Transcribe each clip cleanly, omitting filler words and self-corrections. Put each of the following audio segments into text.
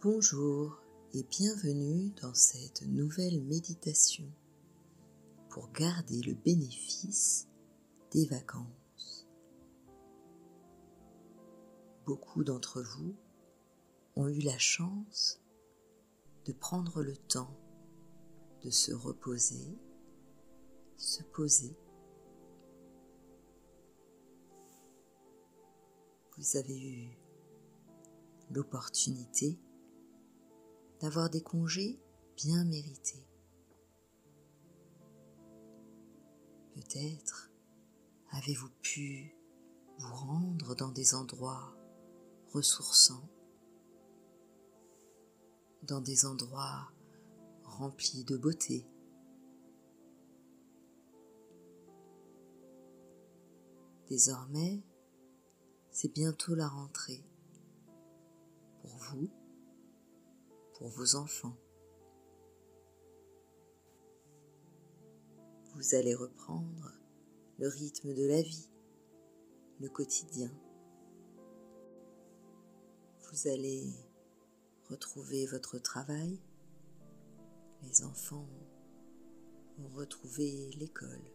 Bonjour et bienvenue dans cette nouvelle méditation pour garder le bénéfice des vacances. Beaucoup d'entre vous ont eu la chance de prendre le temps de se reposer, se poser. Vous avez eu l'opportunité d'avoir des congés bien mérités. Peut-être avez-vous pu vous rendre dans des endroits ressourçants, dans des endroits remplis de beauté. Désormais, c'est bientôt la rentrée pour vous, pour vos enfants. Vous allez reprendre le rythme de la vie, le quotidien. Vous allez retrouver votre travail. Les enfants vont retrouver l'école.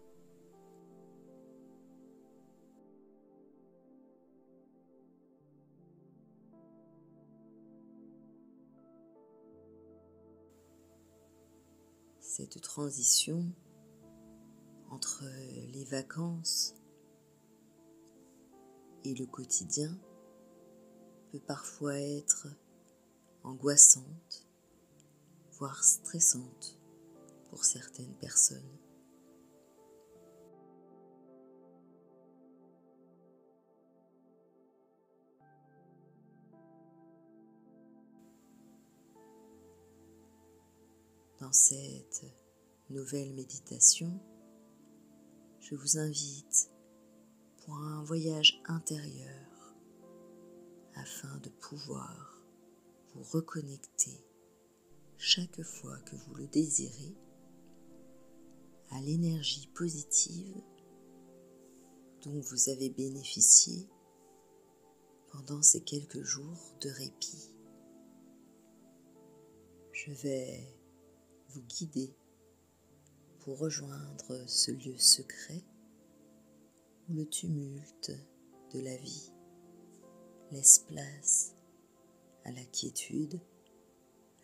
Cette transition entre les vacances et le quotidien peut parfois être angoissante, voire stressante pour certaines personnes. Dans cette nouvelle méditation, je vous invite pour un voyage intérieur afin de pouvoir vous reconnecter chaque fois que vous le désirez à l'énergie positive dont vous avez bénéficié pendant ces quelques jours de répit. Je vais vous guider pour rejoindre ce lieu secret où le tumulte de la vie laisse place à la quiétude,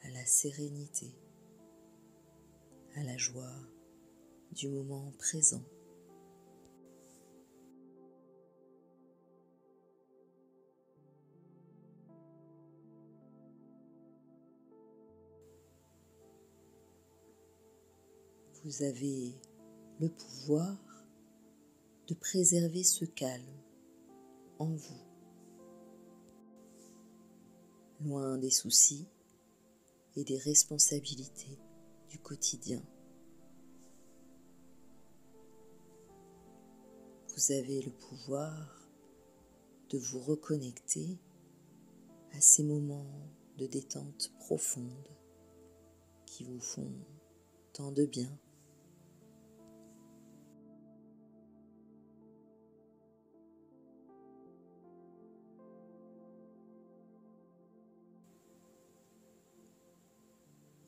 à la sérénité, à la joie du moment présent. Vous avez le pouvoir de préserver ce calme en vous, loin des soucis et des responsabilités du quotidien. Vous avez le pouvoir de vous reconnecter à ces moments de détente profonde qui vous font tant de bien.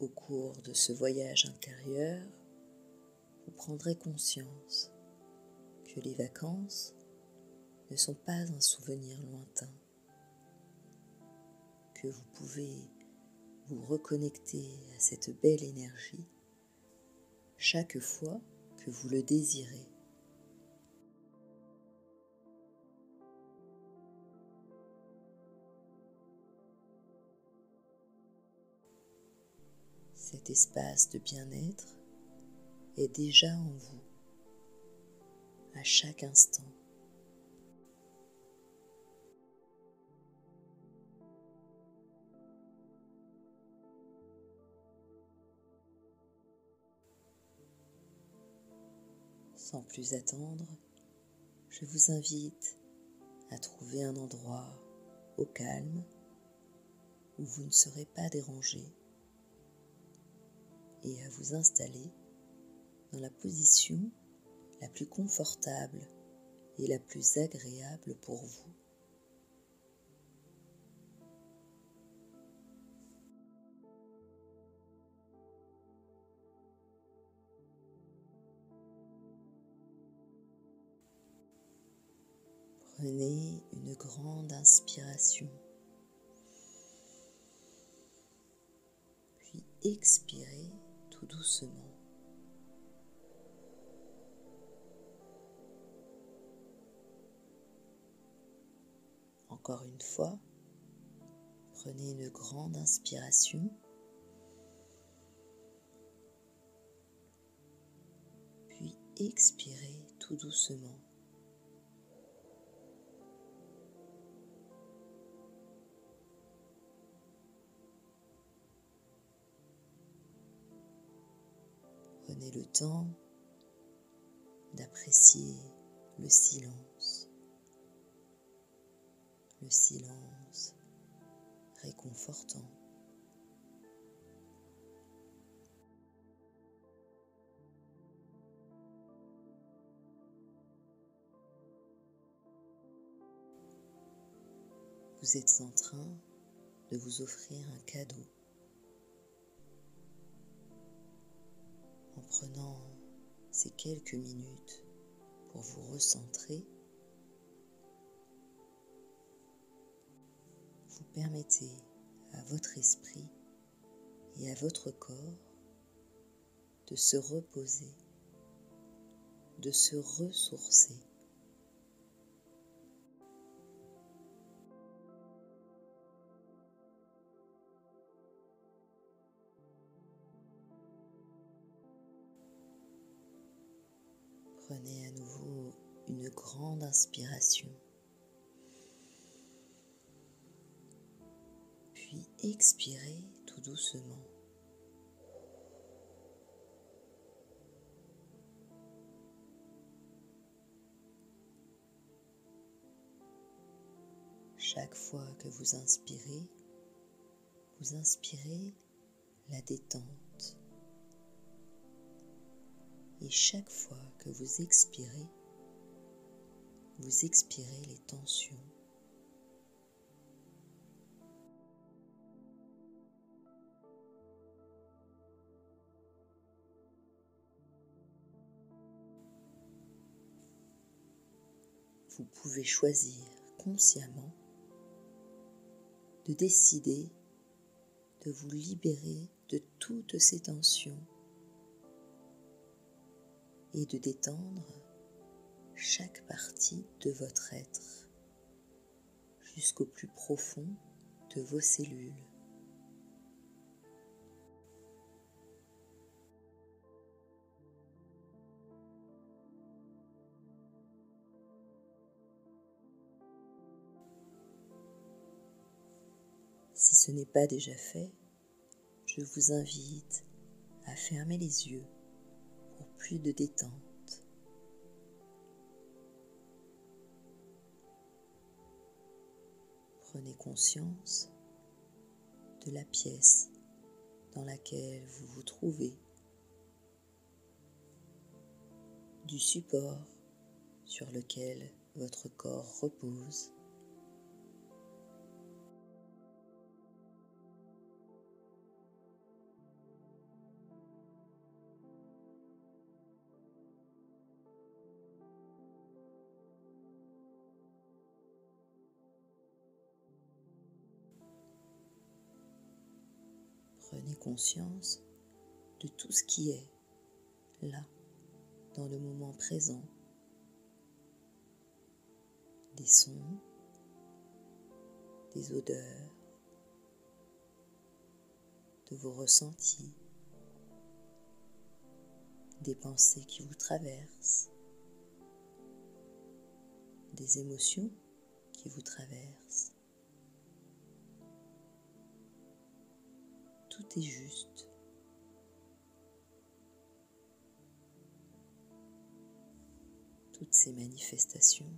Au cours de ce voyage intérieur, vous prendrez conscience que les vacances ne sont pas un souvenir lointain, que vous pouvez vous reconnecter à cette belle énergie chaque fois que vous le désirez. Cet espace de bien-être est déjà en vous, à chaque instant. Sans plus attendre, je vous invite à trouver un endroit au calme où vous ne serez pas dérangé et à vous installer dans la position la plus confortable et la plus agréable pour vous. Prenez une grande inspiration, puis expirez tout doucement. Encore une fois, prenez une grande inspiration, puis expirez tout doucement. Prenez le temps d'apprécier le silence réconfortant. Vous êtes en train de vous offrir un cadeau en prenant ces quelques minutes pour vous recentrer. Vous permettez à votre esprit et à votre corps de se reposer, de se ressourcer. Prenez à nouveau une grande inspiration, puis expirez tout doucement. Chaque fois que vous inspirez la détente. Et chaque fois que vous expirez les tensions. Vous pouvez choisir consciemment de décider de vous libérer de toutes ces tensions et de détendre chaque partie de votre être jusqu'au plus profond de vos cellules. Si ce n'est pas déjà fait, je vous invite à fermer les yeux pour plus de détente. Prenez conscience de la pièce dans laquelle vous vous trouvez, du support sur lequel votre corps repose. Prenez conscience de tout ce qui est là, dans le moment présent. Des sons, des odeurs, de vos ressentis, des pensées qui vous traversent, des émotions qui vous traversent. Tout est juste. Toutes ces manifestations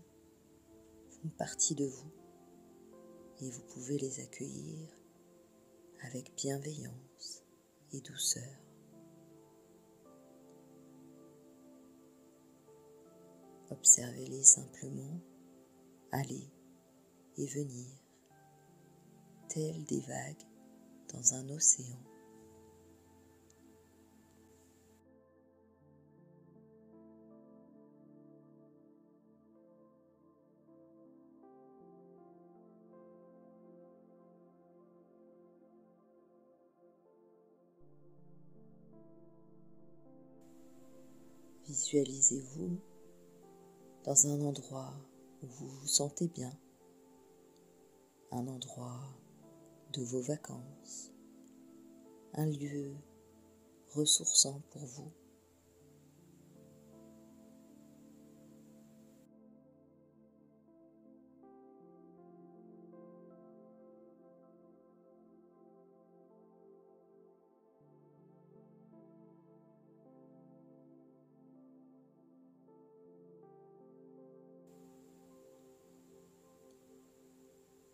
font partie de vous et vous pouvez les accueillir avec bienveillance et douceur. Observez-les simplement aller et venir, telles des vagues dans un océan. Visualisez-vous dans un endroit où vous vous sentez bien, un endroit de vos vacances, un lieu ressourçant pour vous.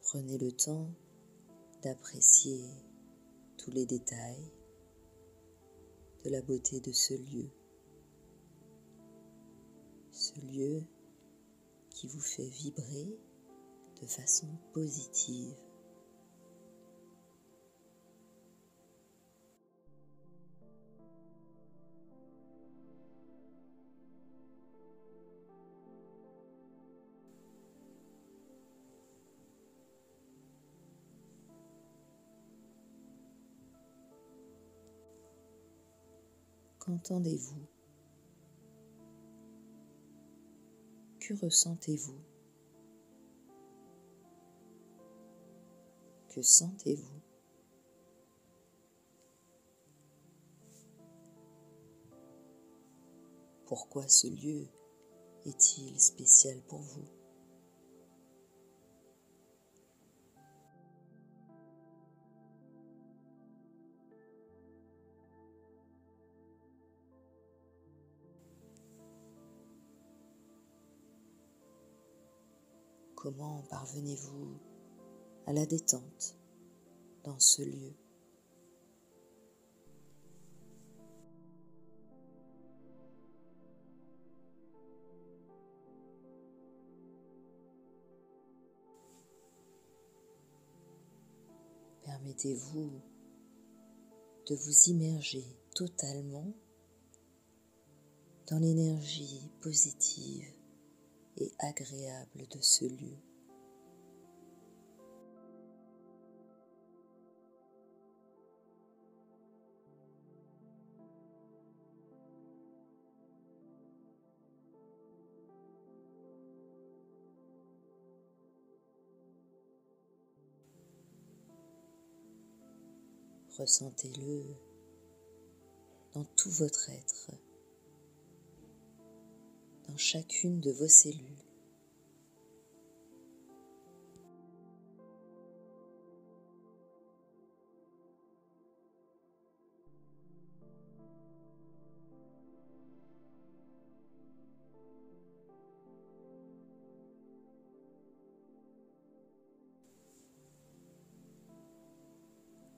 Prenez le temps d'apprécier tous les détails de la beauté de ce lieu qui vous fait vibrer de façon positive. Qu'entendez-vous? Que ressentez-vous? Que sentez-vous? Pourquoi ce lieu est-il spécial pour vous? Comment parvenez-vous à la détente dans ce lieu? Permettez-vous de vous immerger totalement dans l'énergie positive et agréable de ce lieu. Ressentez-le dans tout votre être, dans chacune de vos cellules.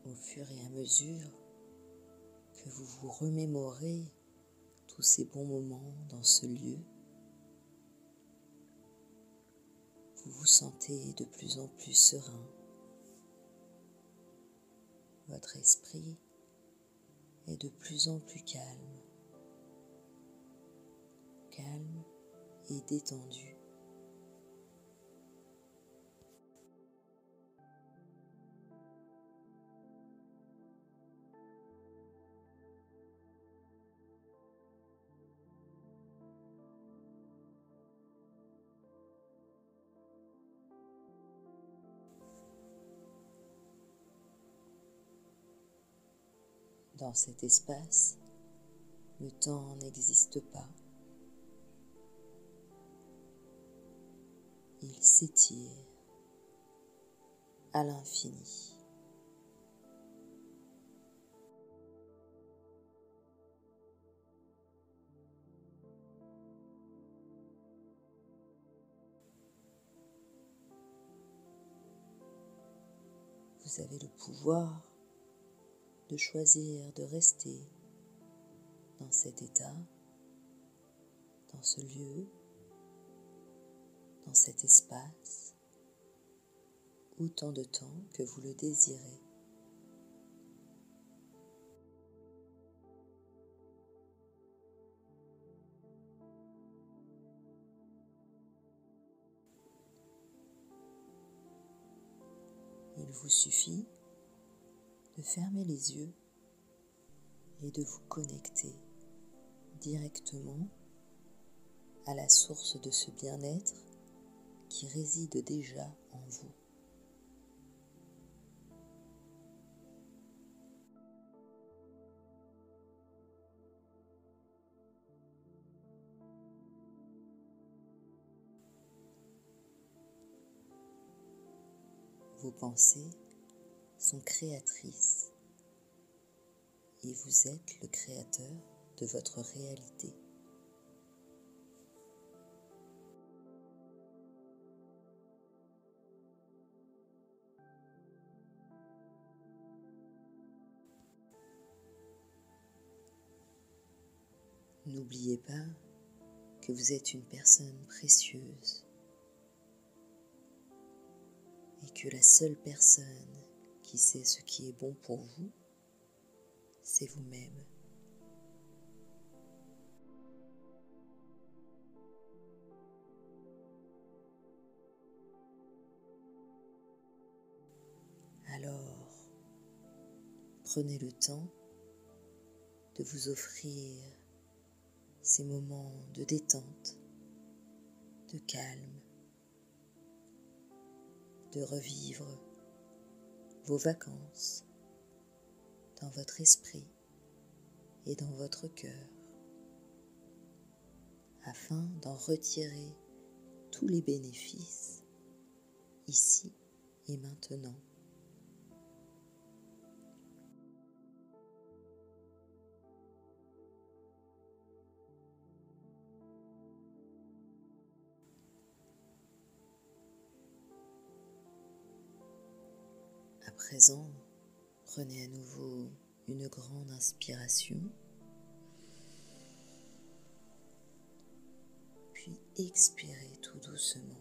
Au fur et à mesure que vous vous remémorez tous ces bons moments dans ce lieu, vous vous sentez de plus en plus serein. Votre esprit est de plus en plus calme et détendu. Dans cet espace, le temps n'existe pas. Il s'étire à l'infini. Vous avez le pouvoir de choisir de rester dans cet état, dans ce lieu, dans cet espace, autant de temps que vous le désirez. Il vous suffit de fermer les yeux et de vous connecter directement à la source de ce bien-être qui réside déjà en vous. Vos pensées sont créatrices et vous êtes le créateur de votre réalité. N'oubliez pas que vous êtes une personne précieuse et que la seule personne qui sait ce qui est bon pour vous, c'est vous-même. Alors, prenez le temps de vous offrir ces moments de détente, de calme, de revivre vos vacances dans votre esprit et dans votre cœur, afin d'en retirer tous les bénéfices ici et maintenant. À présent, prenez à nouveau une grande inspiration, puis expirez tout doucement.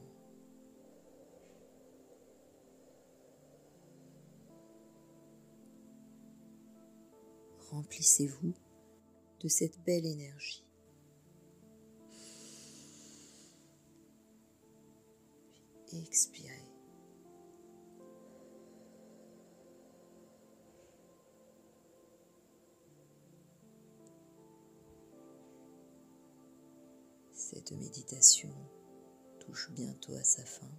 Remplissez-vous de cette belle énergie. Puis expirez. Cette méditation touche bientôt à sa fin.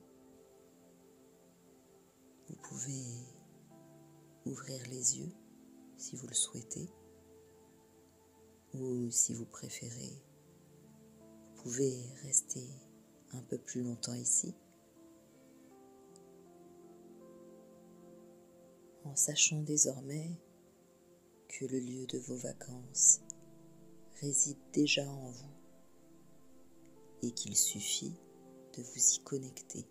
Vous pouvez ouvrir les yeux si vous le souhaitez, ou si vous préférez, vous pouvez rester un peu plus longtemps ici, en sachant désormais que le lieu de vos vacances réside déjà en vous et qu'il suffit de vous y connecter.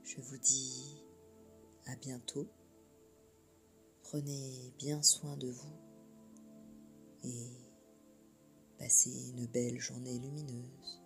Je vous dis à bientôt. Prenez bien soin de vous et passez une belle journée lumineuse.